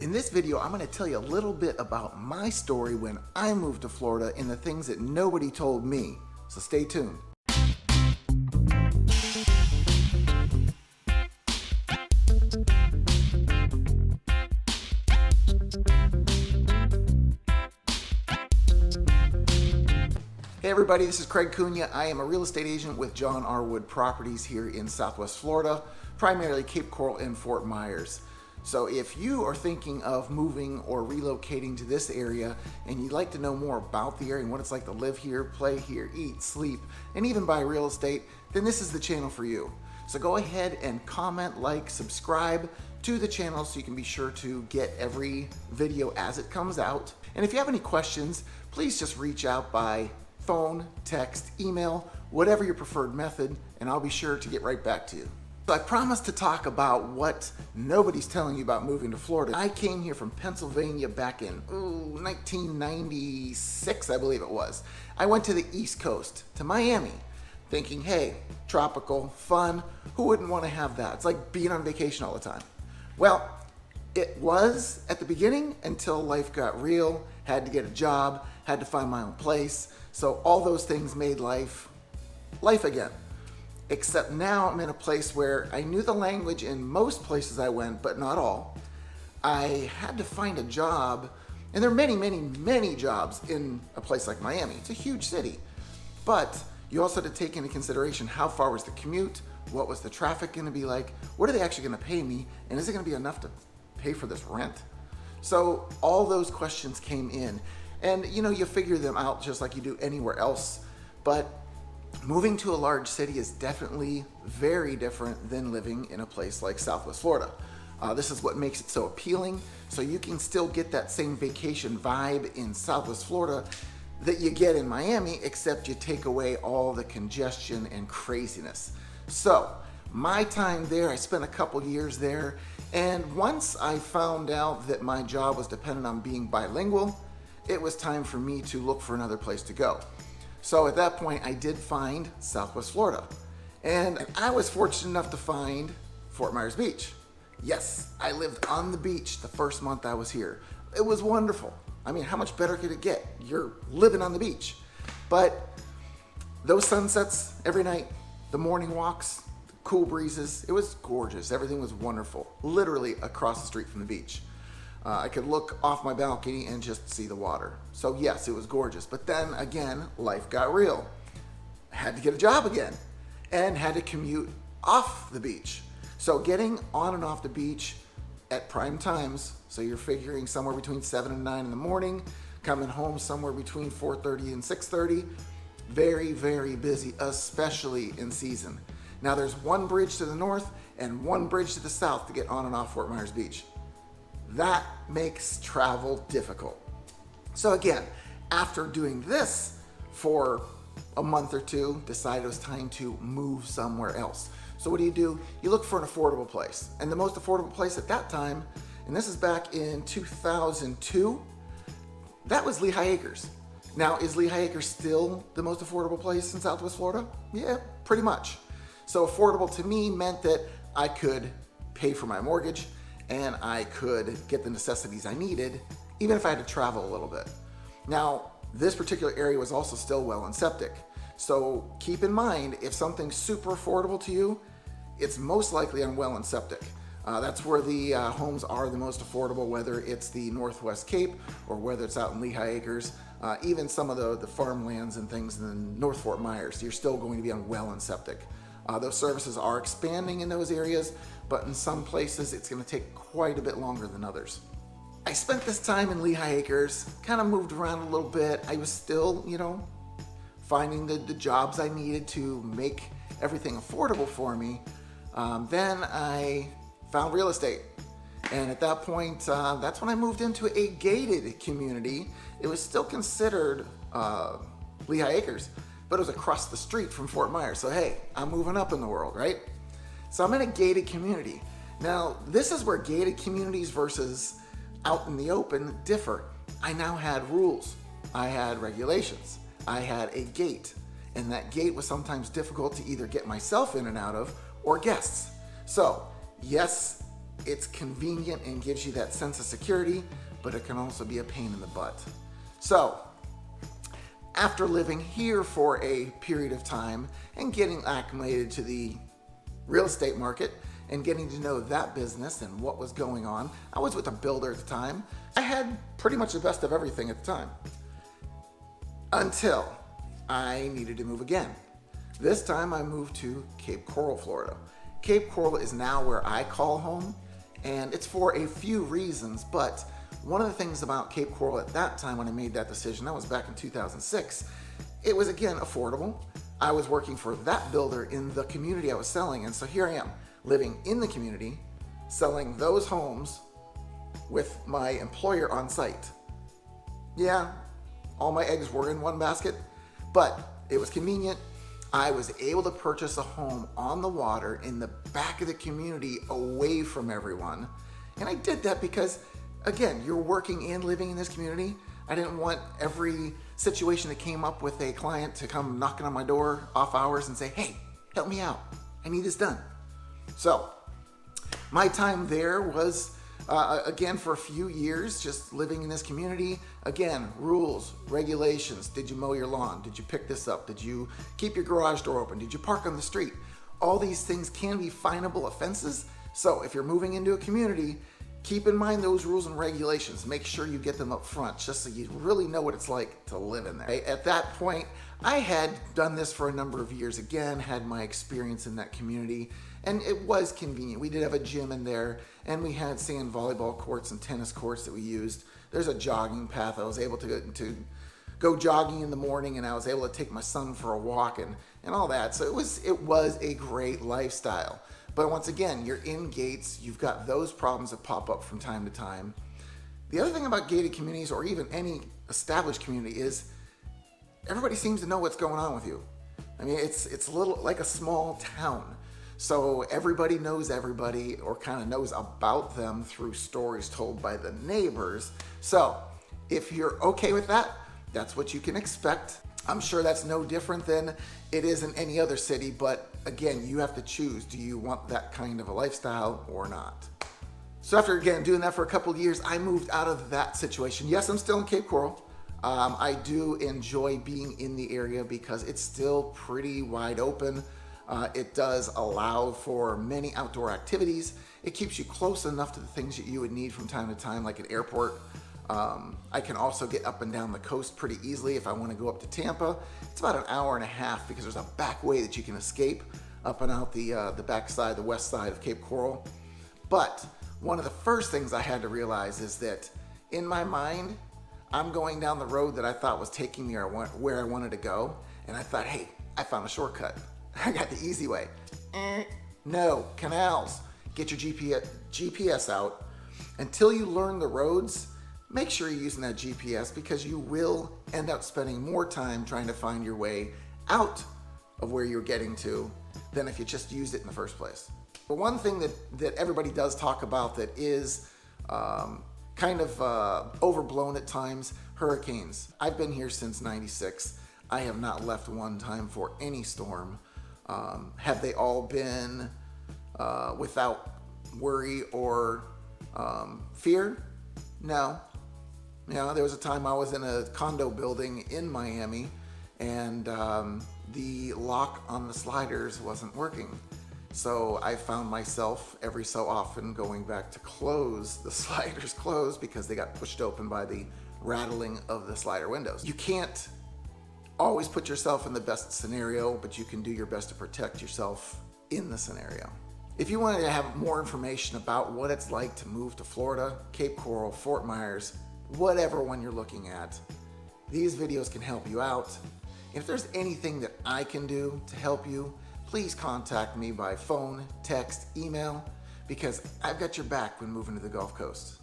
In this video, I'm going to tell you a little bit about my story when I moved to Florida and the things that nobody told me. So stay tuned. Hey everybody, this is Craig Cunha. I am a real estate agent with John R. Wood Properties here in Southwest Florida, primarily Cape Coral and Fort Myers. So if you are thinking of moving or relocating to this area and you'd like to know more about the area and what it's like to live here, play here, eat, sleep, and even buy real estate, then this is the channel for you. So go ahead and comment, like, subscribe to the channel so you can be sure to get every video as it comes out. And if you have any questions, please just reach out by phone, text, email, whatever your preferred method, and I'll be sure to get right back to you. So I promised to talk about what nobody's telling you about moving to Florida. I came here from Pennsylvania back in 1996, I believe it was. I went to the East Coast, to Miami, thinking, hey, tropical, fun, who wouldn't want to have that? It's like being on vacation all the time. Well, it was at the beginning until life got real, had to get a job, had to find my own place. So all those things made life again. Except now I'm in a place where I knew the language in most places I went, but not all. I had to find a job, and there are many, many, many jobs in a place like Miami. It's a huge city. But you also had to take into consideration how far was the commute, what was the traffic gonna be like, what are they actually gonna pay me, and is it gonna be enough to pay for this rent? So all those questions came in. And you figure them out just like you do anywhere else. But moving to a large city is definitely very different than living in a place like Southwest Florida. This is what makes it so appealing. So you can still get that same vacation vibe in Southwest Florida that you get in Miami, except you take away all the congestion and craziness. So my time there, I spent a couple years there. And once I found out that my job was dependent on being bilingual, it was time for me to look for another place to go. So at that point, I did find Southwest Florida. And I was fortunate enough to find Fort Myers Beach. Yes, I lived on the beach the first month I was here. It was wonderful. I mean, how much better could it get? You're living on the beach. But those sunsets every night, the morning walks, the cool breezes, it was gorgeous. Everything was wonderful, literally across the street from the beach. I could look off my balcony and just see the water. So yes, it was gorgeous. But then again, life got real. I had to get a job again and had to commute off the beach. So getting on and off the beach at prime times, so you're figuring somewhere between 7 and 9 in the morning, coming home somewhere between 4:30 and 6:30, very, very busy, especially in season. Now there's one bridge to the north and one bridge to the south to get on and off Fort Myers Beach. That makes travel difficult. So again, after doing this for a month or two, decided it was time to move somewhere else. So what do? You look for an affordable place. And the most affordable place at that time, and this is back in 2002, that was Lehigh Acres. Now, is Lehigh Acres still the most affordable place in Southwest Florida? Yeah, pretty much. So affordable to me meant that I could pay for my mortgage, and I could get the necessities I needed, even if I had to travel a little bit. Now, this particular area was also still well and septic. So keep in mind, if something's super affordable to you, it's most likely on well and septic. That's where the homes are the most affordable, whether it's the Northwest Cape or whether it's out in Lehigh Acres, even some of the farmlands and things in North Fort Myers, you're still going to be on well and septic. Those services are expanding in those areas, but in some places it's going to take quite a bit longer than others. I spent this time in Lehigh Acres, kind of moved around a little bit. I was still, finding the jobs I needed to make everything affordable for me. Then I found real estate. And at that point, that's when I moved into a gated community. It was still considered Lehigh Acres, but it was across the street from Fort Myers. So hey, I'm moving up in the world, right? So I'm in a gated community. Now, this is where gated communities versus out in the open differ. I now had rules. I had regulations. I had a gate. And that gate was sometimes difficult to either get myself in and out of or guests. So yes, It's convenient and gives you that sense of security, but it can also be a pain in the butt. So, after living here for a period of time and getting acclimated to the real estate market and getting to know that business and what was going on, I was with a builder at the time. I had pretty much the best of everything at the time. Until I needed to move again. This time I moved to Cape Coral, Florida. Cape Coral is now where I call home, and it's for a few reasons, but one of the things about Cape Coral at that time when I made that decision, that was back in 2006, it was again affordable. I was working for that builder in the community I was selling, and so here I am, living in the community, selling those homes with my employer on site. Yeah, all my eggs were in one basket, but it was convenient. I was able to purchase a home on the water in the back of the community away from everyone. And I did that because, again, you're working and living in this community. I didn't want every situation that came up with a client to come knocking on my door off hours and say, hey, help me out. I need this done. So my time there was, again, for a few years, just living in this community. Again, rules, regulations. Did you mow your lawn? Did you pick this up? Did you keep your garage door open? Did you park on the street? All these things can be finable offenses. So if you're moving into a community, keep in mind those rules and regulations. Make sure you get them up front just so you really know what it's like to live in there. At that point, I had done this for a number of years. Again, had my experience in that community, and it was convenient. We did have a gym in there, and we had sand volleyball courts and tennis courts that we used. There's a jogging path. I was able to go jogging in the morning, and I was able to take my son for a walk and all that. So it was a great lifestyle. But once again, you're in gates. You've got those problems that pop up from time to time. The other thing about gated communities, or even any established community, is everybody seems to know what's going on with you. I mean, it's a little like a small town. So everybody knows everybody, or kind of knows about them through stories told by the neighbors. So if you're okay with that, that's what you can expect. I'm sure that's no different than it is in any other city, but again, you have to choose. Do you want that kind of a lifestyle or not? So after, again, doing that for a couple of years, I moved out of that situation. Yes, I'm still in Cape Coral. I do enjoy being in the area because it's still pretty wide open. It does allow for many outdoor activities. It keeps you close enough to the things that you would need from time to time, like an airport. I can also get up and down the coast pretty easily if I want to go up to Tampa. It's about an hour and a half because there's a back way that you can escape up and out the back side, the west side of Cape Coral. But one of the first things I had to realize is that in my mind, I'm going down the road that I thought was taking me where I wanted to go. And I thought, hey, I found a shortcut. I got the easy way. No, canals. Get your GPS out. Until you learn the roads, make sure you're using that GPS because you will end up spending more time trying to find your way out of where you're getting to than if you just used it in the first place. But one thing that everybody does talk about that is kind of overblown at times, hurricanes. I've been here since '96. I have not left one time for any storm. Have they all been without worry or fear? No. You know, there was a time I was in a condo building in Miami and the lock on the sliders wasn't working. So I found myself every so often going back to close the sliders closed because they got pushed open by the rattling of the slider windows. You can't always put yourself in the best scenario, but you can do your best to protect yourself in the scenario. If you wanted to have more information about what it's like to move to Florida, Cape Coral, Fort Myers, whatever one you're looking at, these videos can help you out. And if there's anything that I can do to help you, please contact me by phone, text, email, because I've got your back when moving to the Gulf Coast.